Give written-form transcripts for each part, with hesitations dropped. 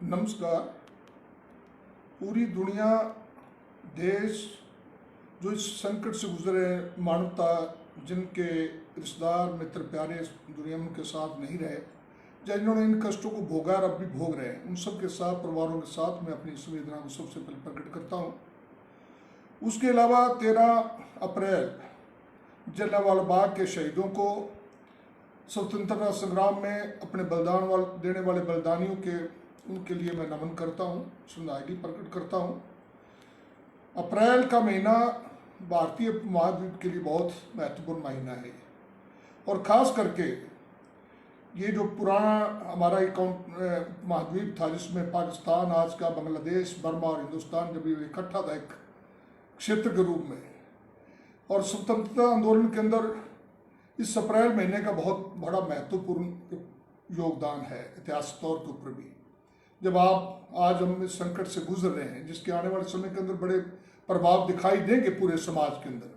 नमस्कार। पूरी दुनिया, देश जो इस संकट से गुजरे, मानवता जिनके रिश्तेदार मित्र प्यारे इस दुनिया में उनके साथ नहीं रहे, या जिन्होंने इन कष्टों को भोगा और अब भी भोग रहे हैं, उन सब के साथ, परिवारों के साथ मैं अपनी संवेदना को सबसे पहले प्रकट करता हूँ। उसके अलावा 13 अप्रैल जलियांवाला बाग के शहीदों को, स्वतंत्रता संग्राम में अपने बलिदान देने वाले बलिदानियों के, उनके लिए मैं नमन करता हूँ, श्रद्धांजलि प्रकट करता हूँ। अप्रैल का महीना भारतीय महाद्वीप के लिए बहुत महत्वपूर्ण महीना है, और ख़ास करके ये जो पुराना हमारा महाद्वीप था, जिसमें पाकिस्तान आज का, बांग्लादेश, बर्मा और हिंदुस्तान जब ये इकट्ठा था एक क्षेत्र के रूप में, और स्वतंत्रता आंदोलन के अंदर इस अप्रैल महीने का बहुत बड़ा महत्वपूर्ण योगदान है इतिहास तौर के ऊपर भी। जब आज हम इस संकट से गुजर रहे हैं, जिसके आने वाले समय के अंदर बड़े प्रभाव दिखाई देंगे पूरे समाज के अंदर,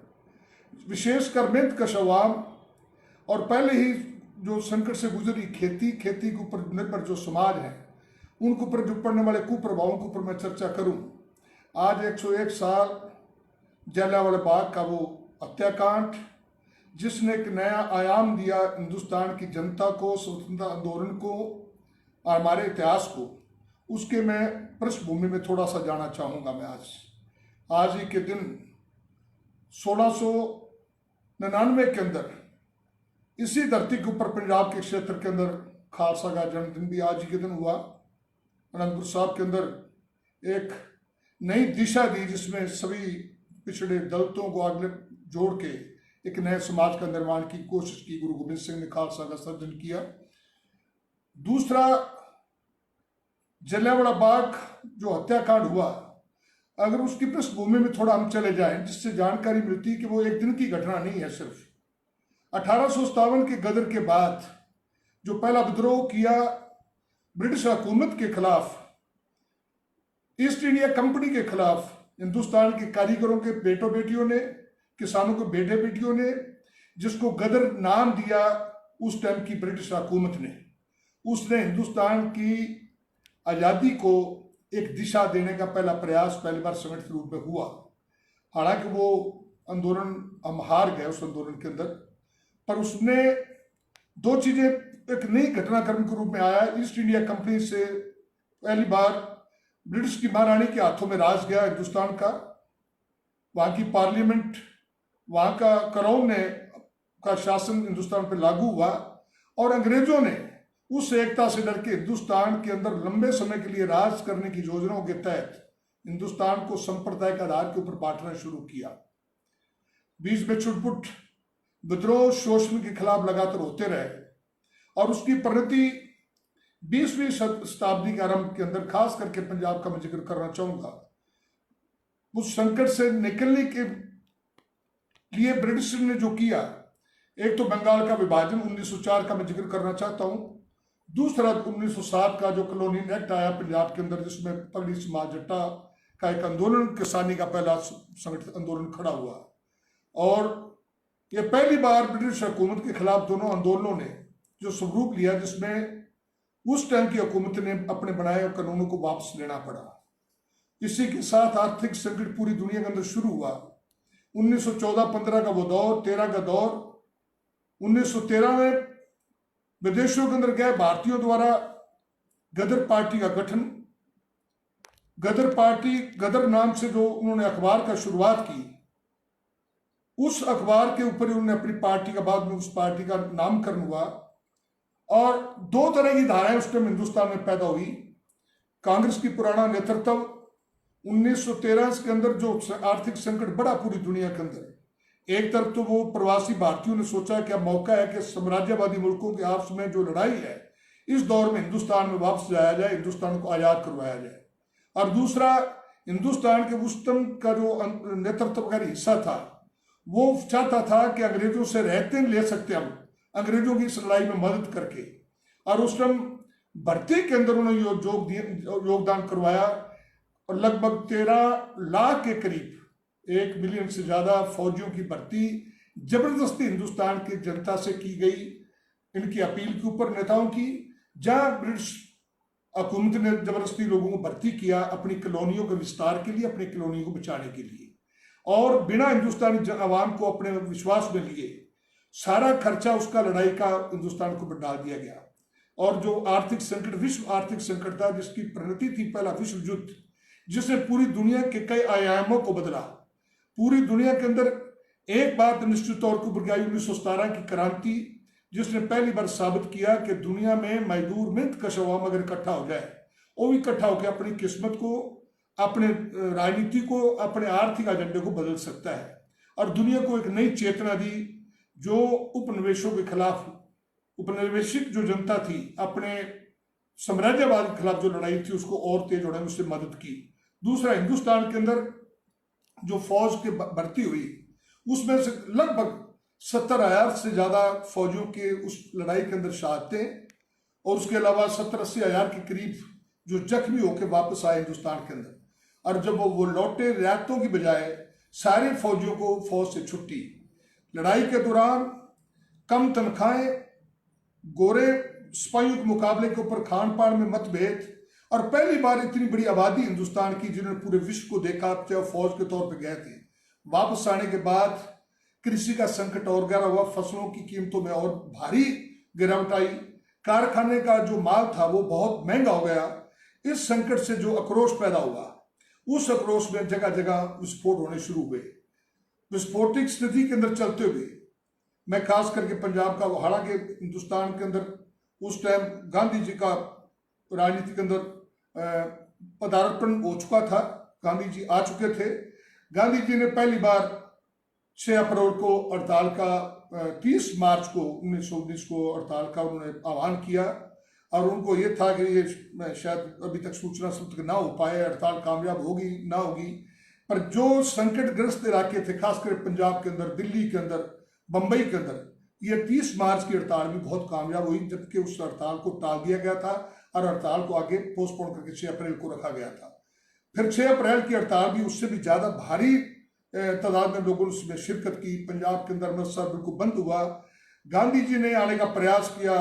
विशेषकर मेहनतकश अवाम, और पहले ही जो संकट से गुजरी खेती के ऊपर निर्भर जो समाज है, उनके ऊपर जो पड़ने वाले कुप्रभावों के ऊपर मैं चर्चा करूं। आज 101 साल जलियांवाला बाग का वो हत्याकांड, जिसने एक नया आयाम दिया हिंदुस्तान की जनता को, स्वतंत्रता आंदोलन को और हमारे इतिहास को, उसके मैं पृष्ठभूमि में थोड़ा सा जाना चाहूँगा। मैं आज ही के दिन 1699 के अंदर इसी धरती के ऊपर पंजाब के क्षेत्र के अंदर खालसा का जन्मदिन भी आज ही के दिन हुआ। अनंतपुर साहब के अंदर एक नई दिशा दी, जिसमें सभी पिछड़े दलितों को आगे जोड़ के एक नए समाज का निर्माण की कोशिश की। गुरु गोबिंद सिंह ने खालसा का सर्जन किया। दूसरा, जलियांवाला बाग जो हत्याकांड हुआ, अगर उसकी पृष्ठभूमि में थोड़ा हम चले जाएं, जिससे जानकारी मिलती है कि वो एक दिन की घटना नहीं है। सिर्फ 1857 के गदर के बाद जो पहला विद्रोह किया ब्रिटिश हुकूमत के खिलाफ, ईस्ट इंडिया कंपनी के खिलाफ, हिंदुस्तान के कारीगरों के बेटों बेटियों ने, किसानों के बेटे बेटियों ने, जिसको गदर नाम दिया उस टाइम की ब्रिटिश हुकूमत ने, उसने हिंदुस्तान की आज़ादी को एक दिशा देने का पहला प्रयास पहली बार संगठित रूप में हुआ। हालांकि वो आंदोलन हम हार गए उस आंदोलन के अंदर, पर उसने दो चीज़ें, एक नई घटनाक्रम के रूप में आया। ईस्ट इंडिया कंपनी से पहली बार ब्रिटिश की महारानी के हाथों में राज गया हिंदुस्तान का। वहाँ की पार्लियामेंट, वहाँ का क्राउन ने का शासन हिंदुस्तान पर लागू हुआ, और अंग्रेजों ने उस एकता से डर के हिंदुस्तान के अंदर लंबे समय के लिए राज करने की योजनाओं के तहत हिंदुस्तान को सांप्रदायिक आधार के ऊपर बांटना शुरू किया। बीच में छुटपुट विद्रोह, शोषण के खिलाफ लगातार होते रहे, और उसकी परिणति 20वीं शताब्दी के आरंभ के अंदर, खास करके पंजाब का मैं जिक्र करना चाहूंगा। उस संकट से निकलने के लिए ब्रिटिश ने जो किया, एक तो बंगाल का विभाजन 1904 का मैं जिक्र करना चाहता हूं। दूसरा 1907 का जो कॉलोनियल एक्ट आया पंजाब के अंदर, जिसमें पगड़ी समाज जट्टा का एक आंदोलन, किसानी का पहला संगठित आंदोलन खड़ा हुआ। और ये पहली बार ब्रिटिश हुकूमत के खिलाफ दोनों आंदोलनों ने जो स्वरूप लिया, जिसमें उस टाइम की हुकूमत ने अपने बनाए कानूनों को वापस लेना पड़ा। इसी के साथ आर्थिक संकट पूरी दुनिया के अंदर शुरू हुआ। 1914-15 का वो दौर, 13 का दौर। 1913 में विदेशों के अंदर गए भारतीयों द्वारा गदर पार्टी का गठन, गदर पार्टी, गदर नाम से जो उन्होंने अखबार का शुरुआत की, उस अखबार के ऊपर उन्होंने अपनी पार्टी का, बाद में उस पार्टी का नामकरण हुआ। और दो तरह की धाराएं उस टाइम हिंदुस्तान में पैदा हुई। कांग्रेस की पुराना नेतृत्व 1913 के अंदर जो आर्थिक संकट बढ़ा पूरी दुनिया के अंदर, एक तरफ तो वो प्रवासी भारतीयों ने सोचा कि अब मौका है कि साम्राज्यवादी मुल्कों के आपस में जो लड़ाई है, इस दौर में हिंदुस्तान में वापस जाया जाए, हिंदुस्तान को आज़ाद करवाया जाए। और दूसरा, हिंदुस्तान के उच्चतम का जो नेतृत्वकारी हिस्सा था, वो चाहता था कि अंग्रेजों से रहते ले सकते हम, अंग्रेजों की इस लड़ाई में मदद करके। और उस टाइम भर्ती के अंदर उन्होंने योगदान करवाया, और लगभग 13 लाख के करीब, 1 मिलियन से ज्यादा फौजियों की भर्ती जबरदस्ती हिंदुस्तान की जनता से की गई, इनकी अपील के ऊपर, नेताओं की। जहां ब्रिटिश हुकूमत ने जबरदस्ती लोगों को भर्ती किया अपनी कॉलोनियों के विस्तार के लिए, अपनी कॉलोनियों को बचाने के लिए, और बिना हिंदुस्तानी आवाम को अपने विश्वास में लिए सारा खर्चा उसका लड़ाई का हिंदुस्तान को डाल दिया गया। और जो आर्थिक संकट, विश्व आर्थिक संकट था, जिसकी परिणति थी पहला विश्व युद्ध, जिसने पूरी दुनिया के कई आयामों को बदला। पूरी दुनिया के अंदर एक बात निश्चित तौर पर उभर गई, 1917 की क्रांति, जिसने पहली बार साबित किया कि दुनिया में मजदूर मेहनत कश अवाम अगर इकट्ठा हो जाए, वो भी इकट्ठा होकर अपनी किस्मत को, अपने राजनीति को, अपने आर्थिक एजेंडे को बदल सकता है। और दुनिया को एक नई चेतना दी, जो उपनिवेशों के खिलाफ, उपनिवेशिक जो जनता थी, अपने साम्राज्यवाद के खिलाफ जो लड़ाई थी उसको और तेज होने में उससे मदद की। दूसरा, हिंदुस्तान के अंदर जो फौज की भर्ती हुई, उसमें से लगभग 70,000 से ज्यादा फौजियों के उस लड़ाई के अंदर शहादत थे, और उसके अलावा 70-80 हजार के करीब जो जख्मी होकर वापस आए हिंदुस्तान के अंदर। और जब वो लौटे, रियासतों की बजाय सारे फौजियों को फौज से छुट्टी। लड़ाई के दौरान कम तनख्वाहें, गोरे सिपाहियों के मुकाबले के ऊपर खान पान में मतभेद, और पहली बार इतनी बड़ी आबादी हिंदुस्तान की जिन्होंने पूरे विश्व को देखा, चाहे फौज के तौर पर गए थे। वापस आने के बाद कृषि का संकट और गहरा हुआ, फसलों की कीमतों में और भारी गिरावट आई, कारखाने का जो माल था वो बहुत महंगा हो गया। इस संकट से जो आक्रोश पैदा हुआ, उस आक्रोश में जगह जगह विस्फोट होने शुरू हुए। विस्फोटिक स्थिति के अंदर चलते हुए मैं खास करके पंजाब का, हालांकि हिंदुस्तान के अंदर उस टाइम गांधी जी का राजनीति के अंदर पदार्पण हो चुका था, गांधी जी आ चुके थे। गांधी जी ने पहली बार 6 अप्रैल को हड़ताल का, 30 मार्च को 1919 को हड़ताल का उन्होंने आह्वान किया, और उनको ये था कि ये शायद अभी तक सूचना सब तक ना हो पाए, हड़ताल कामयाब होगी ना होगी, पर जो संकटग्रस्त इलाके थे, खासकर पंजाब के अंदर, दिल्ली के अंदर, बंबई के अंदर, ये 30 मार्च की हड़ताल भी बहुत कामयाब हुई, जबकि उस हड़ताल को टाल दिया गया था और हड़ताल को आगे पोस्टपोन करके 6 अप्रैल को रखा गया था। फिर 6 अप्रैल की हड़ताल भी उससे भी ज्यादा भारी तादाद में लोगों ने उसमें शिरकत की। पंजाब के अंदर अमृतसर बिल्कुल बंद हुआ। गांधी जी ने आने का प्रयास किया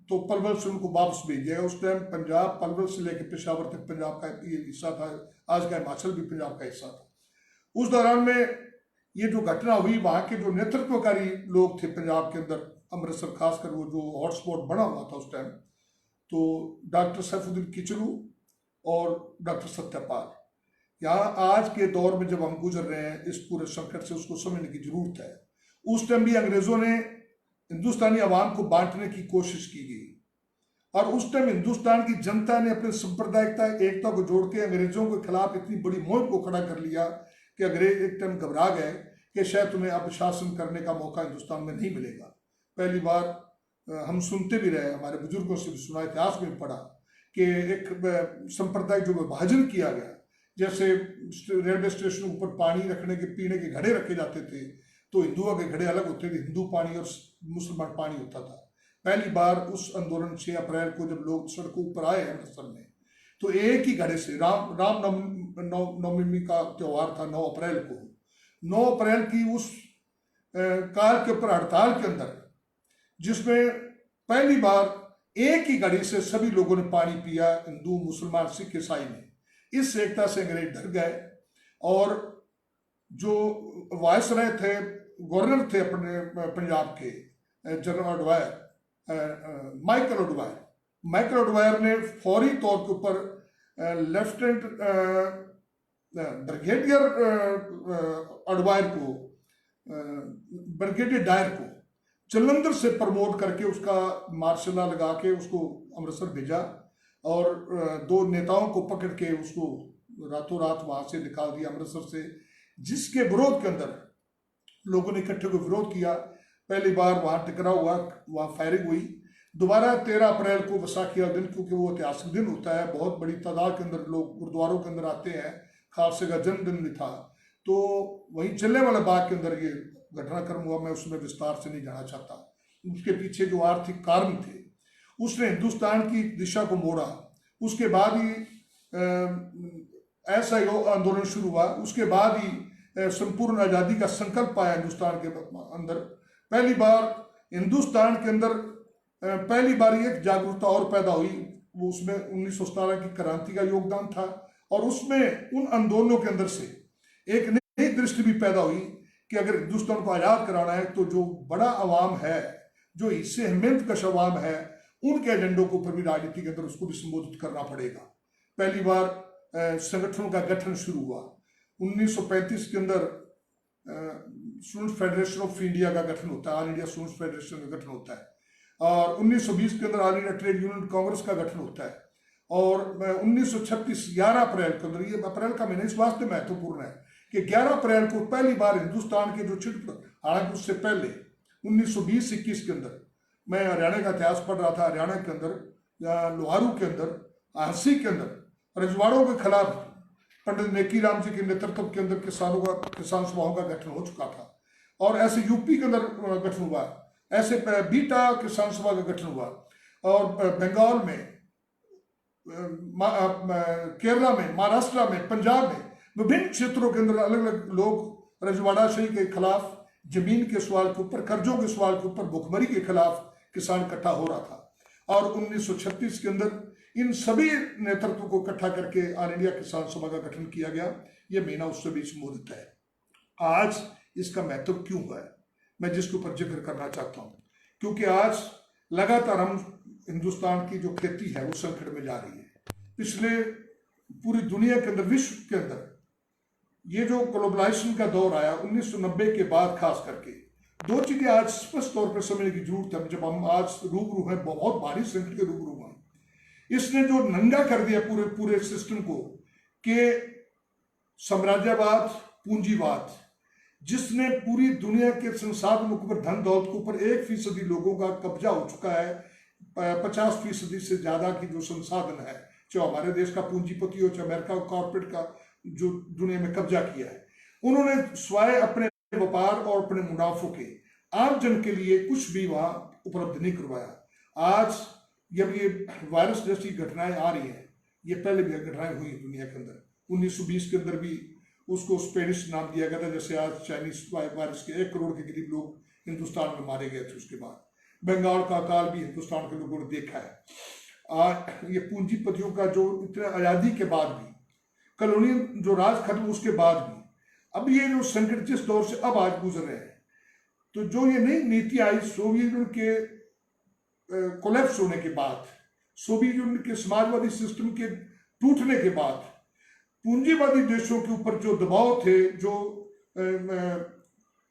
तो पलवल से उनको वापस भेज दिया। उस टाइम पंजाब पलवल से लेकर पेशावर तक पंजाब का ये हिस्सा था, आज का हिमाचल भी पंजाब का हिस्सा था। उस दौरान में ये जो घटना हुई, वहां के जो नेतृत्वकारी लोग थे पंजाब के अंदर, अमृतसर खासकर वो जो हॉटस्पॉट बना हुआ था उस टाइम, तो डॉक्टर सैफुद्दीन किचलू और डॉक्टर सत्यपाल, यहाँ आज के दौर में जब हम गुजर रहे हैं इस पूरे संकट से, उसको समझने की जरूरत है। उस टाइम भी अंग्रेजों ने हिंदुस्तानी आवाम को बांटने की कोशिश की गई, और उस टाइम हिंदुस्तान की जनता ने अपने सांप्रदायिकता, एकता को जोड़ के अंग्रेजों के खिलाफ इतनी बड़ी मुहिम को खड़ा कर लिया कि अंग्रेज एक टाइम घबरा गए कि शायद तुम्हें अब शासन करने का मौका हिंदुस्तान में नहीं मिलेगा। पहली बार हम सुनते भी रहे, हमारे बुजुर्गों से भी सुना, इतिहास में पढ़ा कि एक सांप्रदायिक जो विभाजन किया गया, जैसे रेलवे स्टेशन ऊपर पानी रखने के, पीने के घड़े रखे जाते थे, तो हिंदुओं के घड़े अलग होते थे, हिंदू पानी और मुसलमान पानी होता था। पहली बार उस आंदोलन 6 अप्रैल को जब लोग सड़कों पर आए अमृतसर में, तो एक ही घड़े से राम नवमी का त्योहार था 9 अप्रैल को, 9 अप्रैल की उस काल के ऊपर हड़ताल के अंदर, जिसमें पहली बार एक ही घड़ी से सभी लोगों ने पानी पिया, हिंदू मुसलमान सिख ईसाई ने। इस एकता से अंग्रेज डर गए, और जो वायसराय थे, गवर्नर थे अपने पंजाब के, जनरल ऑडवायर, माइकल ऑडवायर ने फौरी तौर के ऊपर लेफ्टिनेंट ब्रिगेडियर ऑडवायर को, ब्रिगेडियर डायर को जलंधर से प्रमोट करके उसका मार्शल लॉ लगा के उसको अमृतसर भेजा, और 2 नेताओं को पकड़ के उसको रातों रात वहां से निकाल दिया अमृतसर से, जिसके विरोध के अंदर लोगों ने इकट्ठे को विरोध किया। पहली बार वहां टकराव हुआ, वहां फायरिंग हुई। दोबारा 13 अप्रैल को वैसाखी का दिन, क्योंकि वो ऐतिहासिक दिन होता है, बहुत बड़ी तादाद के अंदर लोग गुरुद्वारों के अंदर आते हैं, खालसे का जन्मदिन भी था, तो वहीं जलियांवाला बाग के अंदर ये घटनाक्रम हुआ। मैं उसमें विस्तार से नहीं जाना चाहता। उसके पीछे जो आर्थिक कारण थे, उसने हिंदुस्तान की दिशा को मोड़ा। उसके बाद ही असहयोग आंदोलन शुरू हुआ। उसके बाद ही संपूर्ण आज़ादी का संकल्प आया हिंदुस्तान के अंदर। पहली बार हिंदुस्तान के अंदर पहली बार एक जागरूकता और पैदा हुई, वो उसमें 1917 की क्रांति का योगदान था, और उसमें उन आंदोलनों के अंदर से एक नई दृष्टि भी पैदा हुई कि अगर हिंदुस्तान को आजाद कराना है तो जो बड़ा अवाम है, जो हिस्से हिम्मत कश अवाम है, उनके एजेंडों को ऊपर भी राजनीति के अंदर उसको भी संबोधित करना पड़ेगा। पहली बार संगठनों का गठन शुरू हुआ 1935 के अंदर। स्टूडेंट फेडरेशन ऑफ इंडिया का गठन होता है, ऑल इंडिया स्टूडेंट फेडरेशन का गठन होता है, और 1920 के अंदर all India trade union Congress का गठन होता है, और 1936 11 अप्रैल के अंदर, ये अप्रैल का महीना इस वास्ते महत्वपूर्ण है कि 11 अप्रैल को पहली बार हिंदुस्तान के जो छिट, हालांकि उससे पहले 1920-21 के अंदर मैं हरियाणा का इतिहास पढ़ रहा था, हरियाणा के अंदर लोहारू के अंदर, आंसी के अंदर रजवाड़ों के खिलाफ पंडित नेकी राम जी के नेतृत्व के अंदर किसान सभाओं का गठन हो चुका था, और ऐसे यूपी के अंदर गठन हुआ, ऐसे बीटा किसान सभा का गठन हुआ, और बंगाल में, केरला में, महाराष्ट्र में, पंजाब में, विभिन्न क्षेत्रों के अंदर अलग अलग लोग रजवाड़ाशाही के खिलाफ, जमीन के सवाल के ऊपर, कर्जों के सवाल के ऊपर, भुखमरी के खिलाफ किसान इकट्ठा हो रहा था। और 1936 के अंदर इन सभी नेतृत्व को इकट्ठा करके ऑल इंडिया किसान सभा का गठन किया गया। यह महीना उससे भी संबोधित है। आज इसका महत्व क्यों है, मैं जिसके ऊपर जिक्र करना चाहता हूं, क्योंकि आज लगातार हम हिंदुस्तान की जो खेती है वो संकट में जा रही है। पिछले पूरी दुनिया के अंदर, विश्व के अंदर ये जो ग्लोबलाइजेशन का दौर आया 1990 के बाद, खास करके दो चीजें आज स्पष्ट तौर पर समझने की जरूरत है। जब हम आज रूबरू हैं, बहुत भारी संकट के रूबरू हैं, इसने जो नंगा कर दिया पूरे सिस्टम को कि साम्राज्यवाद, पूंजीवाद, जिसने पूरी दुनिया के संसाधनों के ऊपर, धन दौलत के ऊपर 1% लोगों का कब्जा हो चुका है। 50% से ज्यादा की जो संसाधन है, चाहे हमारे देश का पूंजीपति हो, चाहे अमेरिका कॉर्पोरेट का, जो दुनिया में कब्जा किया है, उन्होंने स्वयं अपने व्यापार और अपने मुनाफों के आम जन के लिए कुछ भी वहां उपलब्ध नहीं करवाया। आज जब ये वायरस जैसी घटनाएं आ रही हैं, ये पहले भी घटनाएं हुई दुनिया के अंदर, 1920 के अंदर भी उसको स्पेनिश नाम दिया गया था, जैसे आज चाइनीज वायरस के 1 करोड़ के करीब लोग हिंदुस्तान में मारे गए थे। उसके बाद बंगाल का अकाल भी हिंदुस्तान के लोगों ने देखा है। आज ये पूंजीपतियों का जो इतने आज़ादी के बाद भी, कॉलोनियल जो राज खत्म उसके बाद भी, अब ये जो संकट जिस दौर से अब आज गुजर रहे हैं, तो जो ये नई नीति आई सोवियत यूनियन के कोलैप्स होने के बाद, सोवियत यूनियन के समाजवादी सिस्टम के टूटने के बाद, पूंजीवादी देशों के ऊपर जो दबाव थे, जो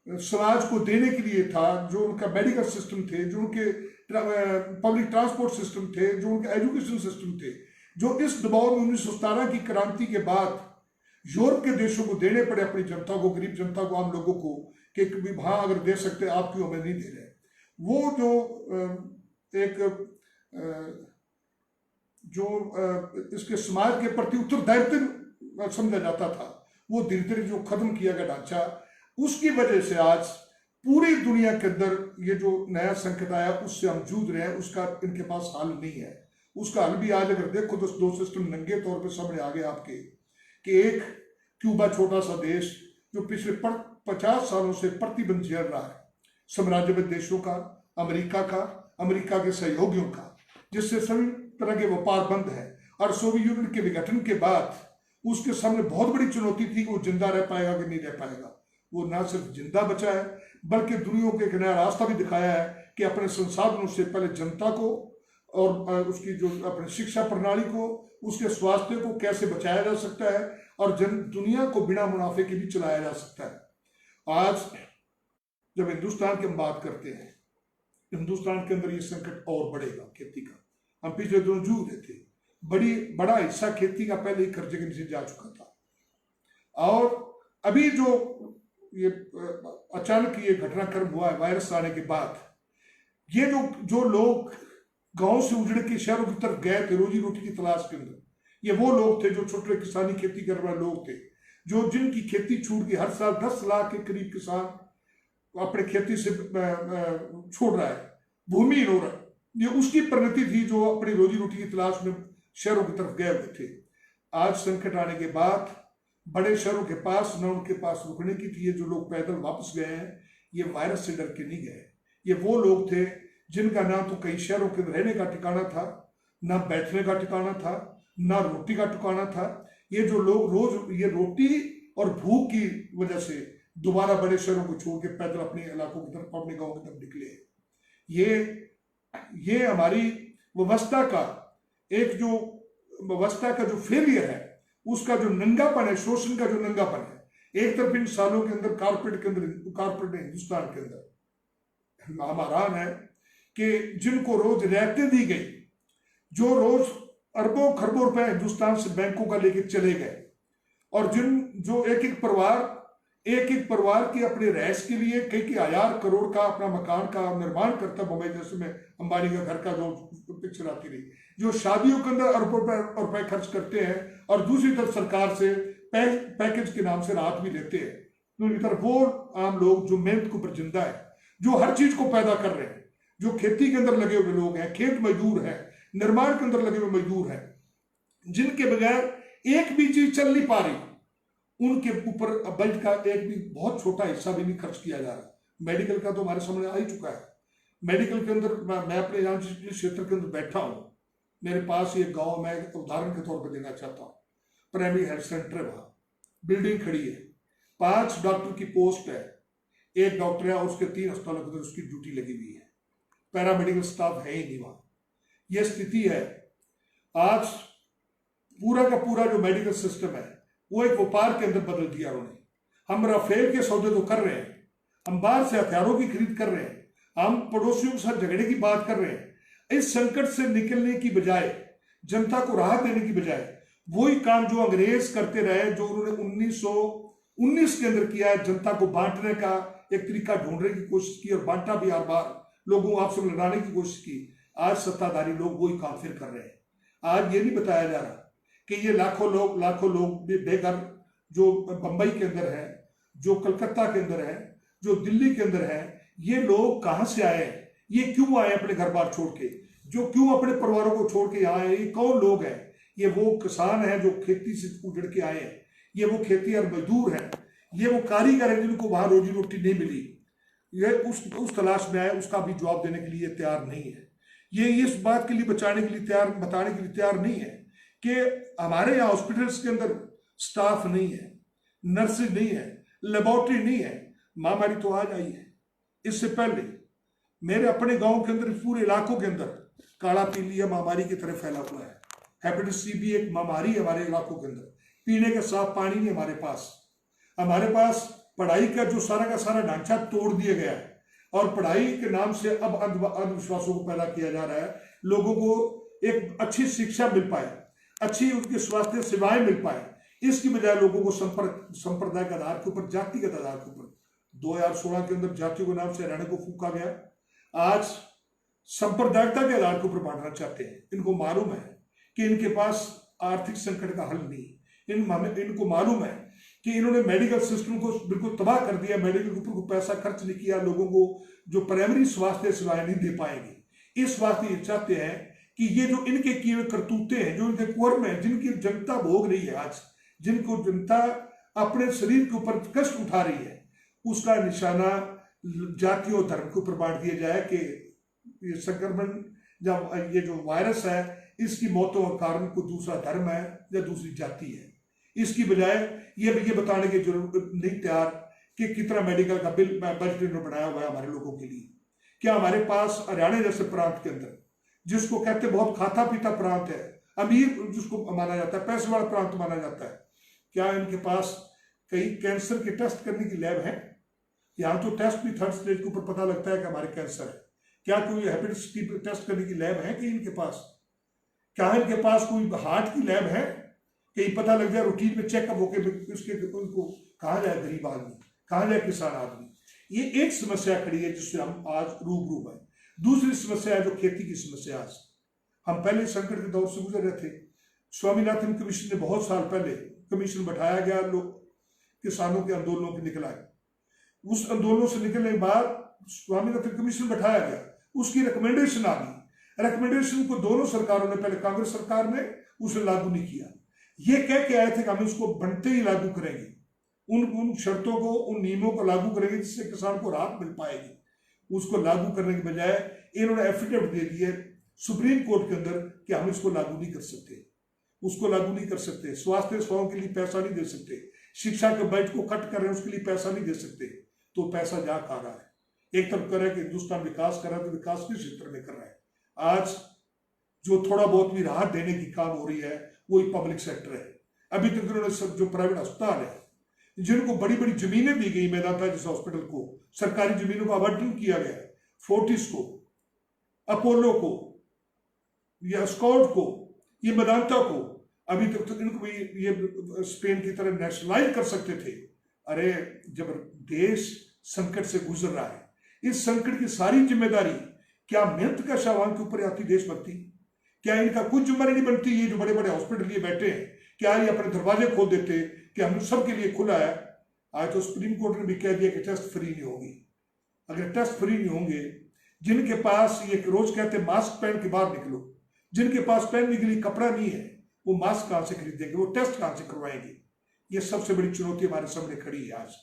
समाज को देने के लिए था, जो उनका मेडिकल सिस्टम थे, जो उनके पब्लिक ट्रांसपोर्ट सिस्टम थे, जो उनके एजुकेशन सिस्टम थे, जो इस दबाव में 1917 की क्रांति के बाद यूरोप के देशों को देने पड़े अपनी जनता को, गरीब जनता को, आम लोगों को, कि हाँ अगर दे सकते आप क्यों हमें नहीं दे रहे। वो जो इसके समाज के प्रति उत्तरदायित्व समझा जाता था, वो धीरे धीरे जो खत्म किया गया ढांचा, उसकी वजह से आज पूरी दुनिया के अंदर ये जो नया संकट आया उससे हम जूझ रहे हैं। उसका इनके पास हल नहीं है। उसका हल भी आज अगर देखो तो 2 सिस्टम नंगे तौर पे सामने आ गए आपके, कि एक क्यूबा, छोटा सा देश जो पिछले 50 सालों से प्रतिबंध झेल रहा है साम्राज्यवादी देशों का, अमेरिका के सहयोगियों का, जिससे सभी तरह के व्यापार बंद है। और सोवियत यूनियन के विघटन के बाद उसके सामने बहुत बड़ी चुनौती थी कि वो जिंदा रह पाएगा कि नहीं रह पाएगा। वो ना सिर्फ जिंदा बचा है, बल्कि दुनिया को एक नया रास्ता भी दिखाया है कि अपने संसाधनों से पहले जनता को और उसकी जो अपनी शिक्षा प्रणाली को, उसके स्वास्थ्य को कैसे बचाया जा सकता है, और दुनिया को बिना मुनाफे के भी चलाया जा सकता है। आज जब हिंदुस्तान की हम बात करते हैं, हिंदुस्तान के अंदर ये संकट और बढ़ेगा खेती का। हम पिछले दिनों जूझ रहे थे, बड़ा हिस्सा खेती का पहले ही कर्जे के नीचे जा चुका था, और अभी जो ये अचानक ये घटनाक्रम हुआ है वायरस आने के बाद, ये जो लोग गांव से उजड़ के शहरों की तरफ गए थे रोजी रोटी की तलाश के अंदर, ये वो लोग थे जो छोटे किसानी खेती कर रहे लोग थे, जो जिनकी खेती छूट गई। हर साल 10 लाख के करीब किसान अपने खेती से छोड़ रहा है, भूमिहीन हो रहा है। ये उसकी परिणति थी जो अपनी रोजी रोटी की तलाश में शहरों की तरफ गए हुए थे। आज संकट आने के बाद बड़े शहरों के पास न उनके पास रुकने की थी। ये जो लोग पैदल वापस गए हैं, ये वायरस से डर के नहीं गए। ये वो लोग थे जिनका ना तो कई शहरों के रहने का ठिकाना था, ना बैठने का ठिकाना था, ना रोटी का ठिकाना था। ये जो लोग रोज ये रोटी और भूख की वजह से दोबारा बड़े शहरों को छोड़ के पैदल अपने इलाकों की तरफ, अपने गांव की तरफ निकले। ये हमारी व्यवस्था का एक जो व्यवस्था का जो फेलियर है, उसका जो नंगापन है, शोषण का जो नंगापन है। एक तरफ इन सालों के अंदर कारपोरेट हिंदुस्तान के अंदर हमारा है कि जिनको रोज रियायतें दी गई, जो रोज अरबों खरबों रुपए हिंदुस्तान से बैंकों का लेके चले गए, और जो एक एक परिवार की अपने रैश के लिए कई हजार करोड़ का अपना मकान का निर्माण करता, मुंबई जैसे में अंबानी का घर का जो पिक्चर आती रही, जो शादियों के अंदर अरबों रुपए खर्च करते हैं और दूसरी तरफ सरकार से पैकेज के नाम से राहत भी लेते हैं। दूसरी तरफ वो आम लोग जो मेहनत के ऊपर जिंदा है, जो हर चीज को पैदा कर रहे हैं, जो खेती के अंदर लगे हुए लोग हैं, खेत मजदूर हैं, निर्माण के अंदर लगे हुए मजदूर हैं, जिनके बगैर एक भी चीज चल नहीं पा रही, उनके ऊपर बजट का एक भी बहुत छोटा हिस्सा भी नहीं खर्च किया जा रहा। मेडिकल का तो हमारे सामने आ ही चुका है। मेडिकल के अंदर मैं अपने यहाँ क्षेत्र के अंदर बैठा हूँ, मेरे पास ये गांव मैं उदाहरण के तौर पर देना चाहता हूँ। प्राइमरी हेल्थ सेंटर है, वहाँ बिल्डिंग खड़ी है, 5 डॉक्टर की पोस्ट है, एक डॉक्टर है और उसके 3 अस्पतालों के अंदर उसकी ड्यूटी लगी हुई है, पैरामेडिकल स्टाफ है ही नहीं वहाँ। यह स्थिति है। आज पूरा का पूरा जो मेडिकल सिस्टम है वो एक व्यापार के अंदर बदल दिया उन्होंने। हम राफेल के सौदे तो कर रहे हैं, हम बाहर से हथियारों की खरीद कर रहे हैं, हम पड़ोसियों के साथ झगड़े की बात कर रहे हैं। इस संकट से निकलने की बजाय, जनता को राहत देने की बजाय, वही काम जो अंग्रेज करते रहे, जो उन्होंने 1919 के अंदर किया है, जनता को बांटने का एक तरीका ढूंढने की कोशिश की और बांटा भी हर बार, लोगों को आपसे लड़ाने की कोशिश की। आज सत्ताधारी लोग वही काम फिर कर रहे हैं। आज ये नहीं बताया जा रहा कि ये लाखों लोग बेघर जो बंबई के अंदर है, जो कलकत्ता के अंदर है, जो दिल्ली के अंदर है, ये लोग कहां से आए हैं, ये क्यों आए अपने घर बार छोड़ के, जो क्यों अपने परिवारों को छोड़ के यहाँ आए, ये कौन लोग हैं? ये वो किसान हैं जो खेती से उजड़ के आए हैं, ये वो खेतीहर मजदूर हैं, ये वो कारीगर हैं जिनको वहां रोजी रोटी नहीं मिली। ये उस तलाश में आए, उसका भी जवाब देने के लिए तैयार नहीं है। ये इस बात के लिए बताने के लिए तैयार नहीं है कि हमारे यहाँ हॉस्पिटल्स के अंदर स्टाफ नहीं है, नर्सेज नहीं है, लेबोरेटरी नहीं है। महामारी तो आज आई है, इससे पहले मेरे अपने गांव के अंदर, पूरे इलाकों के अंदर काला पीलिया महामारी की तरह फैला हुआ है। हेपेटाइटिस सी भी एक महामारी है हमारे इलाकों के अंदर। पीने का साफ पानी नहीं हमारे पास पढ़ाई का जो सारा का सारा ढांचा तोड़ दिया गया है, और पढ़ाई के नाम से अब अंधविश्वासों को पैदा किया जा रहा है। लोगों को एक अच्छी शिक्षा मिल पाए, अच्छी उनके स्वास्थ्य सेवाएं मिल पाए, इसकी बजाय लोगों को संप्रदाय के आधार के ऊपर, जातिगत आधार के ऊपर 2016 के अंदर जातियों के नाम से हरियाणा को फूका गया। आज सांप्रदायिकता के आधार के ऊपर बांटना चाहते हैं। इनको मालूम है कि इनके पास आर्थिक संकट का हल नहीं। इनको मालूम है कि इन्होंने मेडिकल सिस्टम को बिल्कुल तबाह कर दिया, मेडिकल के ऊपर को पैसा खर्च नहीं किया, लोगों को जो प्राइमरी स्वास्थ्य सेवाएं नहीं दे पाएंगे। इस वास्ते ये चाहते हैं कि ये जो इनके किए हुए करतूते हैं, जो इनके कुर्म है, जिनकी जनता भोग रही है आज, जिनको जनता अपने शरीर के ऊपर कष्ट उठा रही है, उसका निशाना जाति और धर्म के ऊपर बांट दिया जाए कि ये संक्रमण जब ये जो वायरस है, इसकी मौतों का कारण कोई दूसरा धर्म है या दूसरी जाति है। इसकी बजाय ये बताने की जरूरत नहीं तैयार कि कितना मेडिकल का बिल बजट इन्होंने बनाया हुआ है हमारे लोगों के लिए। क्या हमारे पास हरियाणा जैसे प्रांत के अंदर, जिसको कहते बहुत खाता पीता प्रांत है, अमीर जिसको माना जाता है, पैसे वाला प्रांत माना जाता है, क्या इनके पास कई कैंसर के टेस्ट करने की लैब है? यहाँ तो टेस्ट भी 3rd स्टेज के ऊपर पता लगता है कि हमारे कैंसर है। क्या कोई हेपेटाइटिस की टेस्ट करने की लैब है कि इनके पास? क्या इनके पास कोई हार्ट की लैब है कि पता लग जाए रूटीन में चेकअप होकर उसके उनको कहा जाए गरीब आदमी, कहा जाए किसान आदमी? ये एक समस्या खड़ी है जिससे हम आज रूबरू हैं। दूसरी समस्या है जो खेती की समस्या। आज हम पहले संकट के दौर से गुजर रहे थे। स्वामीनाथन कमीशन ने बहुत साल पहले कमीशन बैठाया गया, लोग किसानों के आंदोलनों के निकल आए। उस आंदोलनों से निकलने के बाद स्वामीनाथन कमीशन बैठाया गया, उसकी रिकमेंडेशन आ गई। रिकमेंडेशन को दोनों सरकारों ने, पहले कांग्रेस सरकार ने उसे लागू नहीं किया। ये कह के आए थे कि हम इसको बनते ही लागू करेंगे, उन शर्तों को, उन नियमों को लागू करेंगे जिससे किसान को राहत मिल पाएगी। उसको लागू करने के बजाय इन्होंने एफिडेविट दे दिए सुप्रीम कोर्ट के अंदर कि हम इसको लागू नहीं कर सकते, उसको लागू नहीं कर सकते, स्वास्थ्य सेवाओं के लिए पैसा नहीं दे सकते, शिक्षा के बजट को कट कर रहे हैं उसके लिए पैसा नहीं दे सकते, तो पैसा जा खा रहा है। एक तरफ कर रहा है कि हिंदुस्तान विकास कर रहा है, तो विकास किस क्षेत्र में कर रहा है? आज जो थोड़ा बहुत भी राहत देने की काम हो रही है वो पब्लिक सेक्टर है। अभी तक उन्होंने सब जो प्राइवेट अस्पताल है जिनको बड़ी बड़ी जमीनें दी गई, मेदांता जैसे हॉस्पिटल को सरकारी जमीनों का आवंटन किया गया, फोर्टिस को, अपोलो को, या स्कॉट को, ये मेदांता को, अभी तक तो इनको भी ये स्पेन की तरह नेशनलाइज कर सकते थे। अरे जब देश संकट से गुजर रहा है, इस संकट की सारी जिम्मेदारी क्या मेहनत का शाहवान के ऊपर आती? देशभक्ति क्या इनका कुछ जिम्मेदारी नहीं बनती? ये जो बड़े बड़े हॉस्पिटल लिए बैठे हैं, क्या ये अपने दरवाजे खोल देते कि हम सबके लिए खुला है? आज तो सुप्रीम कोर्ट ने भी कह दिया कि टेस्ट फ्री नहीं होगी। अगर टेस्ट फ्री नहीं होंगे, जिनके पास ये रोज कहते मास्क पहन के बाहर निकलो, जिनके पास पहनने के लिए कपड़ा नहीं है वो मास्क कहां से खरीदेंगे, वो टेस्ट कहां से करवाएंगे? ये सबसे बड़ी चुनौती हमारे सामने खड़ी है आज।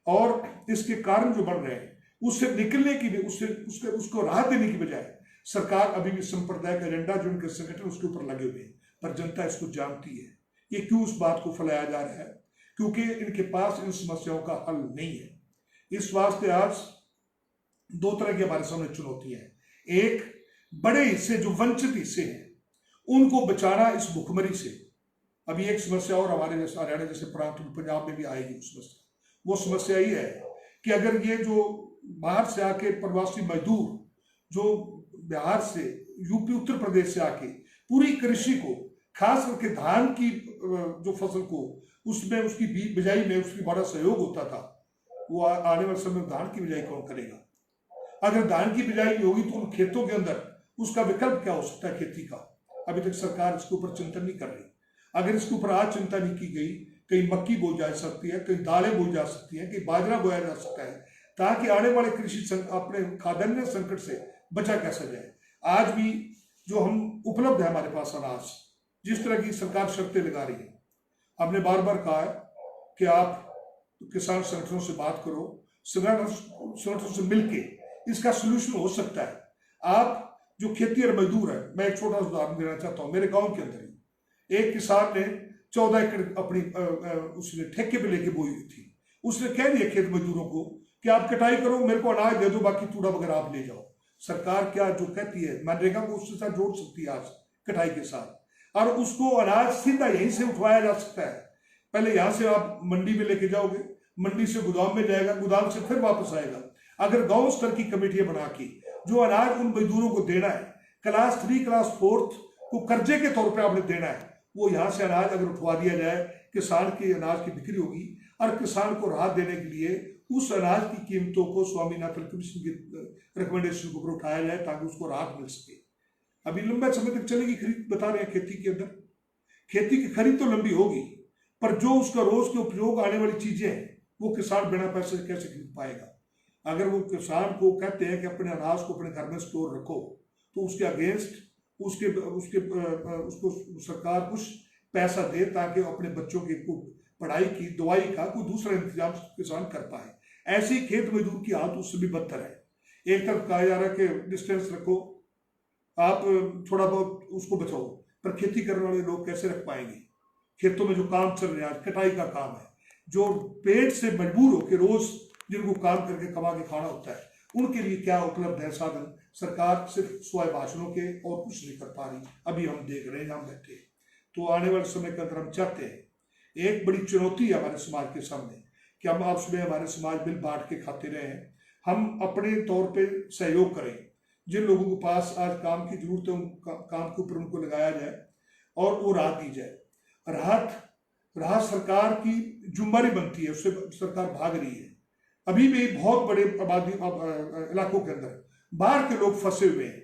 और इसके कारण जो बढ़ रहे हैं उससे निकलने की, उसको राहत देने की बजाय सरकार अभी भी सांप्रदायिक एजेंडा जो उनके संगठन उसके ऊपर लगे हुए हैं, पर जनता इसको जानती है। ये क्यों उस बात को फैलाया जा रहा है? क्योंकि इनके पास इन समस्याओं का हल नहीं है। इस वास्ते आज दो तरह की हमारे सामने चुनौतियां हैं। एक, बड़े हिस्से जो वंचित हिस्से हैं उनको बचाना इस भुखमरी से। अभी एक समस्या और हमारे जैसे हरियाणा जैसे प्रांत में, पंजाब में भी आएगी समस्या। वो समस्या ये है कि अगर ये जो बाहर से आके प्रवासी मजदूर जो बिहार से, यूपी, उत्तर प्रदेश से आके पूरी कृषि को, खास करके धान की जो फसल को, उसमें उसकी बिजाई में उसकी बड़ा सहयोग होता था, वो आने वाले समय में धान की बिजाई कौन करेगा? अगर धान की बिजाई नहीं होगी तो उन खेतों के अंदर उसका विकल्प क्या हो सकता है खेती का? अभी तक सरकार इसके ऊपर चिंतन नहीं कर रही। अगर इसके ऊपर आज चिंता नहीं की गई, कहीं मक्की बोई जा सकती है, कहीं दालें बोई जा सकती है, कहीं बाजरा बोया जा सकता है, ताकि आने वाले कृषि अपने खाद्यान्न संकट से बचा कैसा जाए। आज भी जो हम उपलब्ध है हमारे पास अनाज, जिस तरह की सरकार शर्तें लगा रही है, हमने बार बार कहा है कि आप किसान संगठनों से बात करो, संगठनों से मिलके इसका सोल्यूशन हो सकता है। आप जो खेती और मजदूर है, मैं एक छोटा सा उदाहरण देना चाहता हूँ। मेरे गांव के अंदर ही एक किसान ने 14 एकड़ अपनी उसने ठेके पे लेके बोई हुई थी। उसने कह दिया खेत मजदूरों को कि आप कटाई करो, मेरे को अनाज दे दो, बाकी तूड़ा वगैरह आप ले जाओ। सरकार क्या जो कहती है, मनरेगा को उसके साथ जोड़ सकती है आज कटाई के साथ, और उसको अनाज सीधा यहीं से उठवाया जा सकता है। पहले यहाँ से आप मंडी में लेके जाओगे, मंडी से गोदाम में जाएगा, गोदाम से फिर वापस आएगा। अगर गांव स्तर की कमेटियां बना के जो अनाज उन मजदूरों को देना है, क्लास 3 क्लास 4 को कर्जे के तौर पर आपने देना है, वो यहाँ से अनाज अगर उठवा दिया जाए, किसान की अनाज की बिक्री होगी, और किसान को राहत देने के लिए उस अनाज की कीमतों को स्वामीनाथन कमीशन की रिकमेंडेशन के ऊपर उठाया जाए ताकि उसको राहत मिल सके। अभी लंबे समय तक चलेगी खरीद, बता रहे हैं खेती के अंदर, खेती की खरीद तो लंबी होगी, पर जो उसका रोज के उपयोग आने वाली चीजें हैं वो किसान बिना पैसे कैसे खरीद पाएगा? अगर वो किसान को कहते हैं कि अपने अनाज को अपने घर में स्टोर रखो, तो उसके अगेंस्ट उसको सरकार कुछ पैसा दे ताकि अपने बच्चों की पढ़ाई की, दवाई का कोई दूसरा इंतजाम किसान कर पाए। ऐसी खेत मजदूर की हालत उससे भी बदतर है। एक तरफ कहा जा रहा है कि डिस्टेंस रखो, आप थोड़ा बहुत उसको बचाओ, पर खेती करने वाले लोग कैसे रख पाएंगे? खेतों में जो काम चल रहा है, कटाई का काम है, जो पेट से मजबूर होकर रोज जिनको काम करके कमा के खाना होता है, उनके लिए क्या उपलब्ध है साधन? सरकार सिर्फ स्वय भाषणों के और कुछ नहीं कर पा रही। अभी हम देख रहे हैं हम बैठे। तो आने वाले समय के अंदर हम चाहते हैं, एक बड़ी चुनौती है हमारे समाज के सामने कि हम आपस में हमारे समाज मिल बांट के खाते रहे हैं। हम अपने तौर पे सहयोग करें, जिन लोगों के पास आज काम की जरूरत है उन काम के ऊपर उनको लगाया जाए और वो राहत दी जाए। राहत सरकार की जिम्मेदारी बनती है, उससे सरकार भाग रही है। अभी भी बहुत बड़े आबादी इलाकों के अंदर बाहर के लोग फंसे हुए हैं।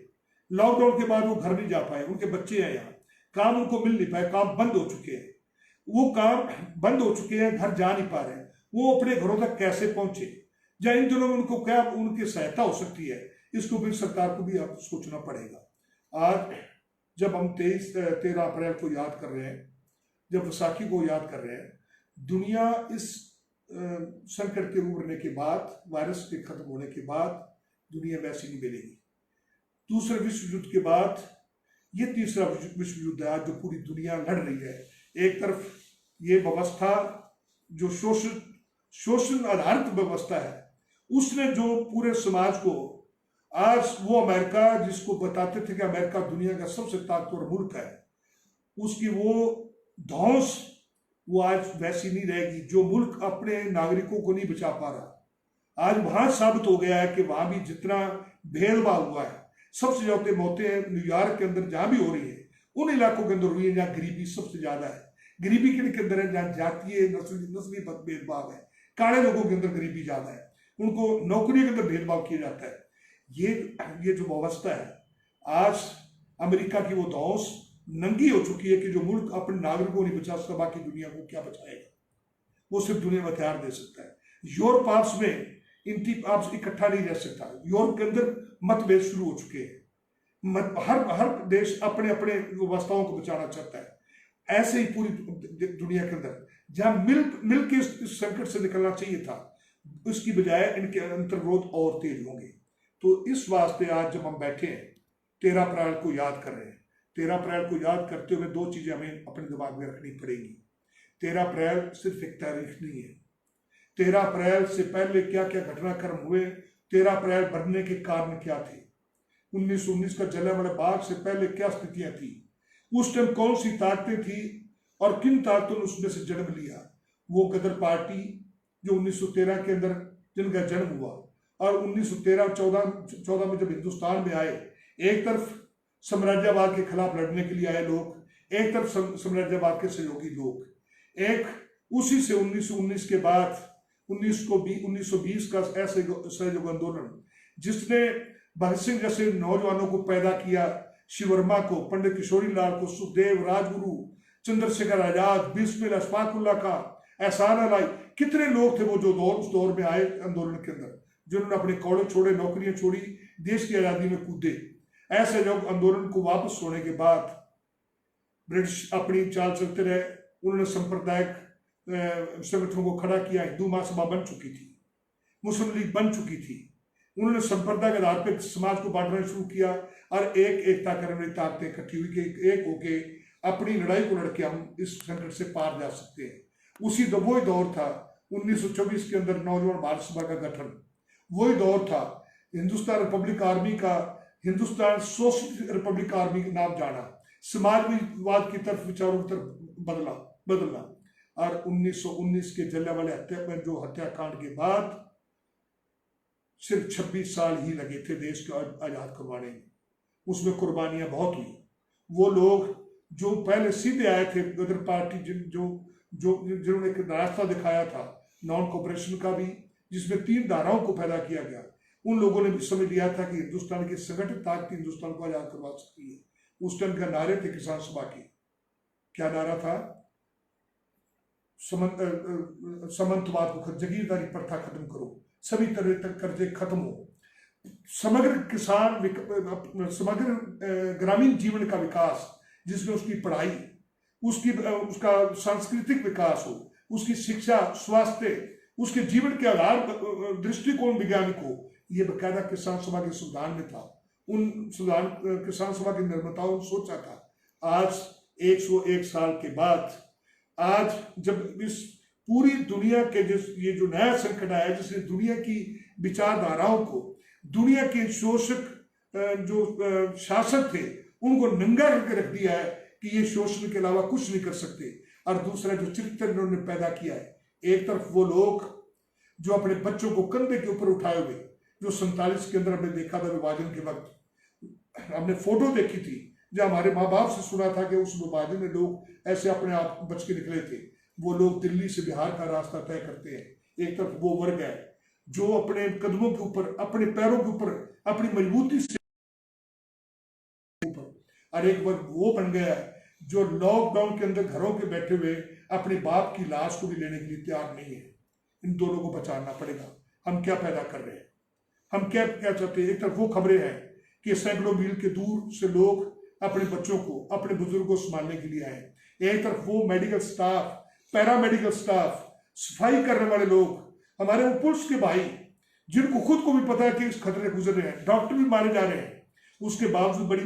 लॉकडाउन के बाद वो घर नहीं जा पाए, उनके बच्चे हैं यहाँ, काम उनको मिल नहीं पाए, काम बंद हो चुके हैं, वो काम बंद हो चुके हैं, घर जा नहीं पा रहे हैं, वो अपने घरों तक कैसे पहुंचे? या इन दिनों में उनको क्या उनकी सहायता हो सकती है? इसको भी सरकार को भी अब सोचना पड़ेगा। आज जब हम 13 अप्रैल को याद कर रहे हैं, जब वैसाखी को याद कर रहे हैं, दुनिया इस संकट के उभरने के बाद, वायरस के खत्म होने के बाद दुनिया वैसी नहीं मिलेगी। दूसरे विश्व युद्ध के बाद ये तीसरा विश्व युद्ध है आज जो पूरी दुनिया लड़ रही है। एक तरफ ये व्यवस्था जो शोषण आधारित व्यवस्था है, उसने जो पूरे समाज को, आज वो अमेरिका जिसको बताते थे कि अमेरिका दुनिया का सबसे ताकतवर मुल्क है, उसकी वो धौंस वो आज वैसी नहीं रहेगी। जो मुल्क अपने नागरिकों को नहीं बचा पा रहा, आज वहां साबित हो गया है कि वहां भी जितना भेदभाव हुआ है, सबसे ज्यादा मौतें न्यूयॉर्क के अंदर जहां भी हो रही है उन इलाकों के अंदर हुई है जहां गरीबी सबसे ज्यादा है। गरीबी के अंदर है जहां जातीय नस्ली भेदभाव है, काले लोगों के अंदर गरीबी ज्यादा है, उनको नौकरी के अंदर भेदभाव किया जाता है। ये जो व्यवस्था है, आज अमेरिका की वो धौंस नंगी हो चुकी है कि जो मुल्क अपने नागरिकों को नहीं बचा सकता, बाकी दुनिया को क्या बचाएगा? वो सिर्फ दुनिया में हथियार दे सकता है। यूरोप आपस में आपस इकट्ठा नहीं रह सकता। यूरोप के अंदर मतभेद शुरू हो चुके हैं। हर देश अपने अपने व्यवस्थाओं को बचाना चाहता है। ऐसे ही पूरी दुनिया के अंदर जहां मिल के इस संकट से निकलना चाहिए था, उसकी बजाय इनके अंतर्विरोध और तेज होंगे। तो इस वास्ते आज जब हम बैठे हैं 13 अप्रैल को याद कर रहे हैं, 13 अप्रैल को याद करते हुए दो चीजें हमें अपने दिमाग में रखनी पड़ेगी। 13 अप्रैल सिर्फ एक तारीख नहीं है। 13 अप्रैल से पहले क्या क्या घटनाक्रम हुए, 13 अप्रैल बनने के कारण क्या थे, 1919 का जलियांवाला बाग से पहले क्या स्थितियां थी, उस टाइम कौन सी ताकतें थी और किन ताकतों ने उसमें से जन्म लिया। वो गदर पार्टी जो 1913 के अंदर जिनका जन्म हुआ और 1913-14 में जब हिंदुस्तान में आए, एक तरफ साम्राज्यवाद के खिलाफ लड़ने के लिए आए लोग, एक तरफ साम्राज्यवाद के सहयोगी लोग, एक उसी से 1919 के बाद 1920 का ऐसे सहयोग आंदोलन जिसने भगत सिंह जैसे नौजवानों को पैदा किया, शिववर्मा को, पंडित किशोरी लाल को, सुखदेव, राजगुरु, चंद्रशेखर आजाद, बिस्मिल, अशफाकुल्ला का, एहसान अलाई, कितने लोग थे वो जो उस दौर में आए आंदोलन के अंदर, जिन्होंने अपने कॉलेज छोड़े, नौकरियां छोड़ी, देश की आजादी में कूदे। ऐसे लोग आंदोलन को वापस होने के बाद ब्रिटिश अपनी चाल चलते रहे। उन्होंने सांप्रदायिक संगठनों को खड़ा किया। हिंदू महासभा बन चुकी थी, मुस्लिम लीग बन चुकी थी। उन्होंने संप्रदाय के आधार पर समाज को बांटना शुरू किया और एकता करने वाली ताकतें इकट्ठी हुई कि एक होके अपनी लड़ाई को लड़के हम इस संकट से पार जा सकते हैं। वही दौर था 1924 के अंदर नौजवान भारत सभा का गठन, वही दौर था हिंदुस्तान रिपब्लिक आर्मी का हिंदुस्तान सोशलिस्ट रिपब्लिक आर्मी का नाम जाना, समाजवाद की तरफ विचारों की तरफ बदलना। और 1919 के जलियांवाला हत्याकांड के बाद सिर्फ 26 साल ही लगे थे देश को आजाद करवाने में। उसमें कुर्बानियां बहुत हुई। वो लोग जो पहले सीधे आए थे, गदर पार्टी जिन्होंने एक रास्ता दिखाया था नॉन कॉपरेशन का भी, जिसमें 3 धाराओं को पैदा किया गया, उन लोगों ने भी समझ लिया था कि हिंदुस्तान की संगठित ताकत हिंदुस्तान को आजाद करवा सकती है। उस टाइम का नारे थे किसान सभा के। क्या नारा था? सामंतवाद को, जागीरदारी प्रथा खत्म करो, सभी तरह तक कर्जे खत्म हो, समग्र ग्रामीण जीवन का विकास, जिसमें उसकी पढ़ाई, उसका सांस्कृतिक विकास हो, उसकी शिक्षा, स्वास्थ्य, उसके जीवन के आधार दृष्टिकोण वैज्ञानिक हो। ये बकायदा किसान सभा के संविधान में था। उन किसान सभा की निर्माताओं ने सोचा था। आज 101 साल के बाद, आज जब इस पूरी दुनिया के ये जो नया संकट आया, जिसने दुनिया की विचारधाराओं को, दुनिया के शोषक जो शासक थे, उनको नंगा करके रख दिया है कि ये शोषण के अलावा कुछ नहीं कर सकते। और दूसरा जो चरित्र इन्होंने पैदा किया है, एक तरफ वो लोग जो अपने बच्चों को कंधे के ऊपर उठाए हुए, जो 47 के अंदर हमने देखा था विभाजन के वक्त, हमने फोटो देखी थी जब हमारे माँ बाप से सुना था कि उस विभाजन में लोग ऐसे अपने आप बच के निकले थे। वो लोग दिल्ली से बिहार का रास्ता तय करते हैं। एक तरफ वो वर्ग है जो अपने कदमों के ऊपर, अपने पैरों के ऊपर, अपनी मजबूती से ऊपर, और एक वर्ग वो बन गया है जो लॉकडाउन के अंदर घरों के बैठे हुए अपने बाप की लाश को भी लेने के लिए तैयार नहीं है। इन दोनों को बचाना पड़ेगा। हम क्या पैदा कर रहे हैं, हम क्या चाहते हैं? एक तरफ वो खबरें हैं कि सैकड़ों मील के दूर से लोग अपने बच्चों को, अपने बुजुर्गों को संभालने के लिए आए। एक तरफ वो मेडिकल स्टाफ, पैरामेडिकल स्टाफ, सफाई करने वाले लोग, हमारे वो पुलिस के भाई, जिनको खुद को भी पता है कि इस खतरे गुजर रहे हैं, डॉक्टर भी मारे जा रहे हैं, उसके बावजूद बड़ी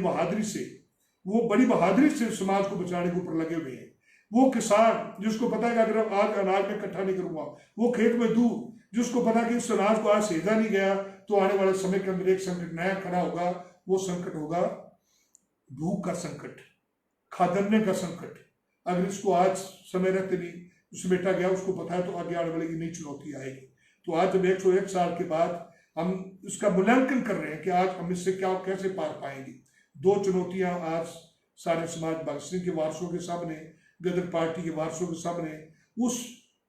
बहादुरी से समाज को बचाने के ऊपर लगे हुए हैं। वो किसान जिसको पता है कि अगर आज अनाज में इकट्ठा नहीं करूंगा, वो खेत में दूं, जिसको पता कि इस अनाज को आज सेजा नहीं गया तो आने वाले समय के अंदर एक संकट नया खड़ा होगा। वो संकट होगा भूख का संकट, खाद्यान्न का संकट। अगर इसको आज समय रहते नहीं समेटा गया, उसको पता है तो आगे आने वाली नई चुनौती आएगी। तो आज जब 101 साल के बाद हम इसका मूल्यांकन कर रहे हैं कि आज हम इससे क्या कैसे पार पाएंगे। दो चुनौतियां आज सारे समाज, भगत सिंह के वारसों के सामने, गदर पार्टी के वारसों के सामने, उस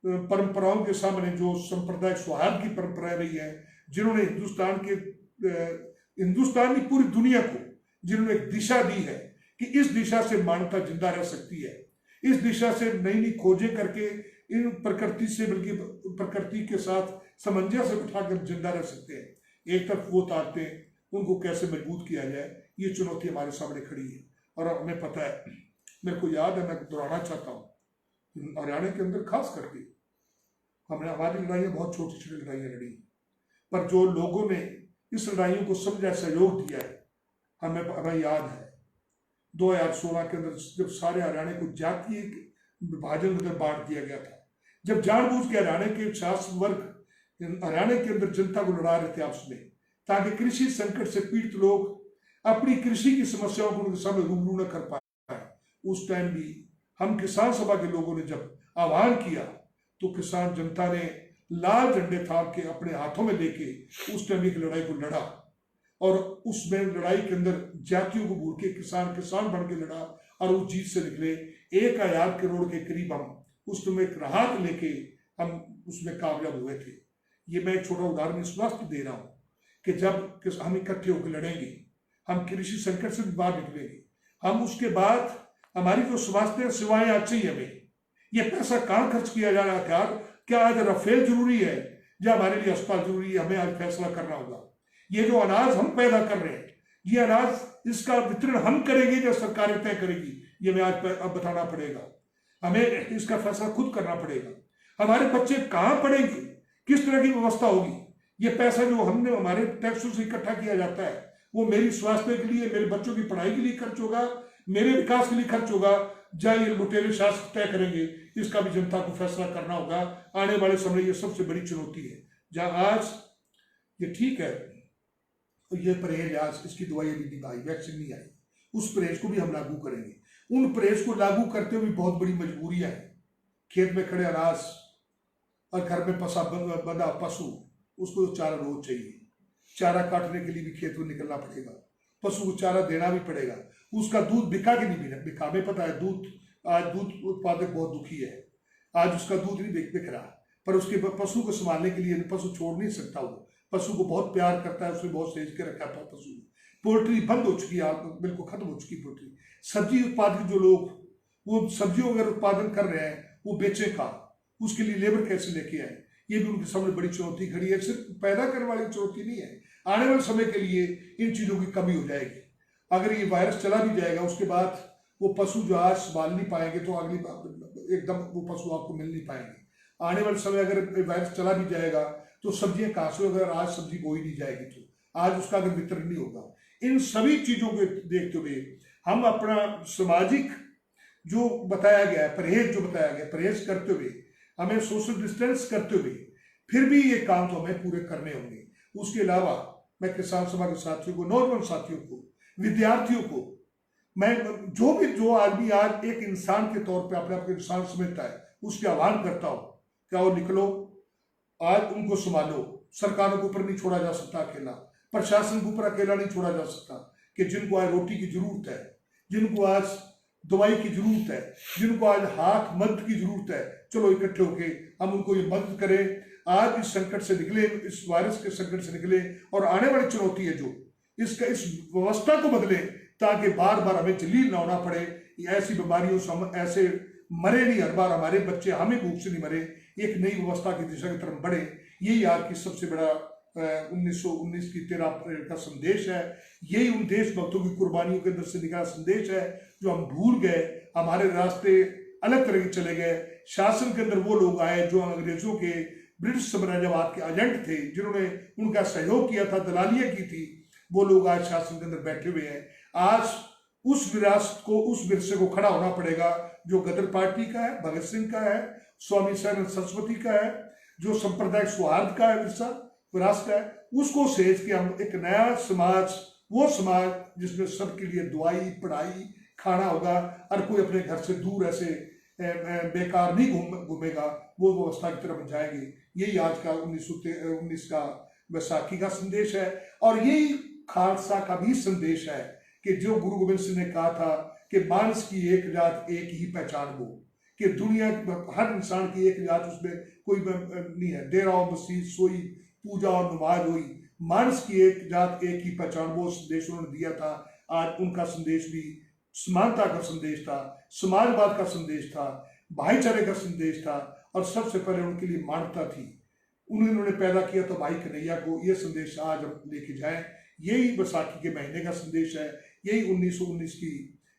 परंपराओं के सामने जो सांप्रदायिक सौहार्द की परंपरा रही है, जिन्होंने हिंदुस्तान की पूरी दुनिया को जिन्होंने एक दिशा दी है कि इस दिशा से मानवता जिंदा रह सकती है, इस दिशा से नई नई खोजें करके इन प्रकृति से, बल्कि प्रकृति के साथ सामंजस्य बिठाकर जिंदा रह सकते हैं। एक तरफ वो ताकतें, उनको कैसे मजबूत किया जाए, ये चुनौती हमारे सामने खड़ी है। और हमें पता है, मेरे को याद है, मैं दोहराना चाहता हूँ, हरियाणा के अंदर खास करके हमारी लड़ाइयाँ बहुत छोटी छोटी लड़ाइयाँ लड़ी, पर जो लोगों ने इस लड़ाइयों को समझा, सहयोग दिया है, हमें याद है 2016 के अंदर जब सारे हरियाणा को जातीय विभाजन में बांट दिया गया था, जब जानबूझ के हरियाणा के शासक वर्ग हरियाणा के अंदर जनता को लड़ा रहे थे आपस में, ताकि कृषि संकट से पीड़ित लोग अपनी कृषि की समस्याओं को उनके सामने रूबरू न कर पाए। उस टाइम भी हम किसान सभा के लोगों ने जब आह्वान किया तो किसान जनता ने लाल झंडे थाम के अपने हाथों में लेके उस टाइम एक लड़ाई को लड़ा, और उसमें लड़ाई के अंदर जातियों को भूल के किसान बन के लड़ा, और उस जीत से निकले 1000 करोड़ के करीब हम उसमें एक राहत लेके हम उसमें कामयाब हुए थे। ये मैं एक छोटा उदाहरण इस वास्ते दे रहा हूँ कि जब हम इकट्ठे होकर लड़ेंगे, हम कृषि संकट से भी बाहर निकलेंगे। हम उसके बाद हमारी जो स्वास्थ्य सेवाएं आज चाहिए, हमें ये पैसा कहाँ खर्च किया जा रहा था, क्या आज राफेल जरूरी है या हमारे लिए अस्पताल जरूरी है, हमें आज फैसला करना होगा। ये जो अनाज हम पैदा कर रहे हैं, ये अनाज इसका वितरण हम करेंगे या सरकारें तय करेगी, ये मैं आज अब बताना पड़ेगा। हमें इसका फैसला खुद करना पड़ेगा। हमारे बच्चे कहाँ पढ़ेंगे, किस तरह की व्यवस्था होगी। ये पैसा जो हमने हमारे टैक्सों से इकट्ठा किया जाता है, वो मेरी स्वास्थ्य के लिए, मेरे बच्चों की पढ़ाई के लिए खर्च होगा, मेरे विकास के लिए खर्च होगा, जहाँ ये लुटेरे शासक तय करेंगे, इसका भी जनता को फैसला करना होगा। आने वाले समय ये सबसे बड़ी चुनौती है। जहाँ आज ये ठीक है, ये परहेज, आज इसकी दवाई अभी नहीं आई, वैक्सीन नहीं आई, उस परहेज को भी हम लागू करेंगे। उन परहेज को लागू करते हुए बहुत बड़ी मजबूरियां हैं। खेत में खड़े अनाज और घर में बंधा पशु, उसको चारा रोज चाहिए, चारा काटने के लिए भी खेत में निकलना पड़ेगा, पशु को चारा देना भी पड़ेगा। उसका दूध बिका कि नहीं बिका, हमें पता है दूध, आज दूध उत्पादक बहुत दुखी है, आज उसका दूध नहीं बिक रहा, पर उसके पशु को संभालने के लिए पशु छोड़ नहीं सकता, वो पशु को बहुत प्यार करता है, उसने बहुत सेज के रखा था पशु। पोल्ट्री बंद हो चुकी है, बिल्कुल खत्म हो चुकी पोल्ट्री। सब्जी उत्पादक जो लोग, वो सब्जियों अगर उत्पादन कर रहे हैं, वो बेचे का, उसके लिए लेबर कैसे लेके आए, ये भी उनके सामने बड़ी चुनौती खड़ी है। सिर्फ पैदा करने वाली चुनौती नहीं है, आने वाले समय के लिए इन चीजों की कमी हो जाएगी। अगर ये वायरस चला भी जाएगा, उसके बाद वो पशु जो आज संभाल नहीं पाएंगे, तो अगली एकदम वो पशु आपको मिल नहीं पाएंगे। आने वाले समय अगर वायरस चला भी जाएगा तो सब्जियां कहाँ से, अगर आज सब्जी बोई नहीं जाएगी तो आज उसका अगर वितरण नहीं होगा। इन सभी चीजों को देखते हुए हम अपना सामाजिक जो बताया गया है, परहेज जो बताया गया, परहेज करते हुए, हमें सोशल डिस्टेंस करते हुए, फिर भी ये काम तो हमें पूरे करने होंगे। उसके अलावा मैं किसान सभा के साथियों को, नौजवान साथियों को, विद्यार्थियों को, मैं जो आदमी आज एक इंसान के तौर पे अपने आप को इंसान समझता है, उसके आह्वान करता हूं, क्या वो निकलो, आज उनको संभालो। सरकारों के ऊपर नहीं छोड़ा जा सकता अकेला, प्रशासन के ऊपर अकेला नहीं छोड़ा जा सकता, कि जिनको आज रोटी की जरूरत है, जिनको आज दवाई की जरूरत है, जिनको आज हाथ मदद की जरूरत है, चलो इकट्ठे होके हम उनको ये मदद करें। आज इस संकट से निकले, इस वायरस के संकट से निकले, और आने वाली चुनौती है जो इसका, इस व्यवस्था को बदले, ताकि बार बार हमें जलील ना होना पड़े। ऐसी बीमारियों से हम ऐसे मरे नहीं, हर बार हमारे बच्चे हमें भूख से नहीं मरे, एक नई व्यवस्था की दिशा की तरफ बढ़े। यही आज की सबसे बड़ा 1919 की 13 का संदेश है। यही उन देशभक्तों की कुर्बानियों के अंदर से निकला संदेश है, जो हम भूल गए। हमारे रास्ते अलग तरह के चले गए। शासन के अंदर वो लोग आए जो अंग्रेजों के, ब्रिटिश साम्राज्यवाद के एजेंट थे, जिन्होंने उनका सहयोग किया था, दलालियां की थी। वो लोग आज शासन के अंदर बैठे हुए हैं। आज उस विरासत को, उस विरसे को खड़ा होना पड़ेगा जो गदर पार्टी का है, भगत सिंह का है, स्वामी सदानंद सरस्वती का है, जो सांप्रदायिक सौहार्द का है विरसा विरासत है, उसको सेज के हम एक नया समाज, वो समाज जिसमें सबके लिए दवाई, पढ़ाई, खाना होगा, और कोई अपने घर से दूर ऐसे बेकार नहीं घूमेगा, वो व्यवस्था की तरफ जाएंगे। यही आज का 1919 का बैसाखी का संदेश है। और यही खालसा का भी संदेश है कि जो गुरु गोबिंद सिंह ने कहा था कि मानस की एक जात एक ही पहचान हो, कि दुनिया हर इंसान की एक जात, उसमें कोई नहीं है, डेरा और मसीह सोई, पूजा और नमाज हुई, मानस की एक जात एक ही पहचान, वो संदेश उन्होंने दिया था। आज उनका संदेश भी समानता का संदेश था, समाजवाद का संदेश था, भाईचारे का संदेश था, और सबसे पहले उनके लिए मानवता थी। उन्होंने पैदा किया तो भाई कन्हैया को। ये संदेश आज हम लेके जाएं। यही बैसाखी के महीने का संदेश है। यही 1919 की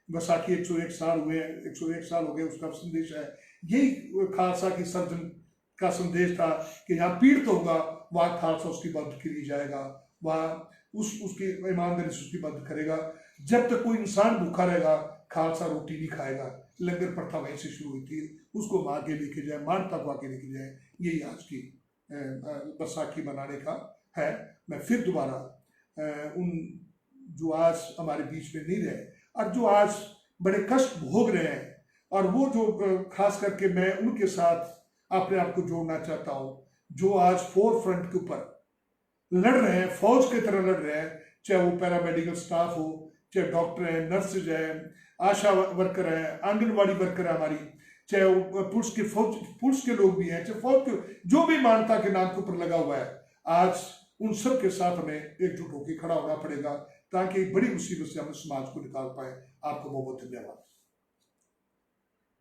बैसाखी 101 साल हुए, 101 साल हो गए, उसका संदेश है। यही खालसा की सर्जन का संदेश था कि यहाँ पीड़ित होगा वहाँ खालसा उसकी मदद के लिए जाएगा, वहाँ उसकी ईमानदारी से उसकी मदद करेगा। जब तक कोई इंसान भूखा रहेगा खालसा रोटी नहीं खाएगा। लंगर प्रथा वहीं से शुरू हुई थी, उसको हम आगे लेके जाए, मानवता को आगे लेके जाए। यही आज की बैसाखी मनाने का है। मैं फिर दोबारा उन जो आज हमारे बीच में नहीं रहे और जो आज बड़े कष्ट भोग रहे हैं, और वो जो खास करके मैं उनके साथ अपने आप को जोड़ना चाहता हूँ, जो आज फोर फ्रंट के ऊपर लड़ रहे हैं, फौज की तरह लड़ रहे हैं, चाहे वो पैरामेडिकल स्टाफ हो, चाहे डॉक्टर हैं, नर्सेज हैं, आशा वर्कर हैं, आंगनवाड़ी वर्कर है हमारी, चाहे वो पुलिस के लोग भी हैं, चाहे फौज के, जो भी मानवता के नाम के ऊपर लगा हुआ है, आज उन सब के साथ हमें एकजुट होकर खड़ा होना पड़ेगा ताकि बड़ी मुसीबत से हम समाज को निकाल पाए। आपको बहुत बहुत धन्यवाद।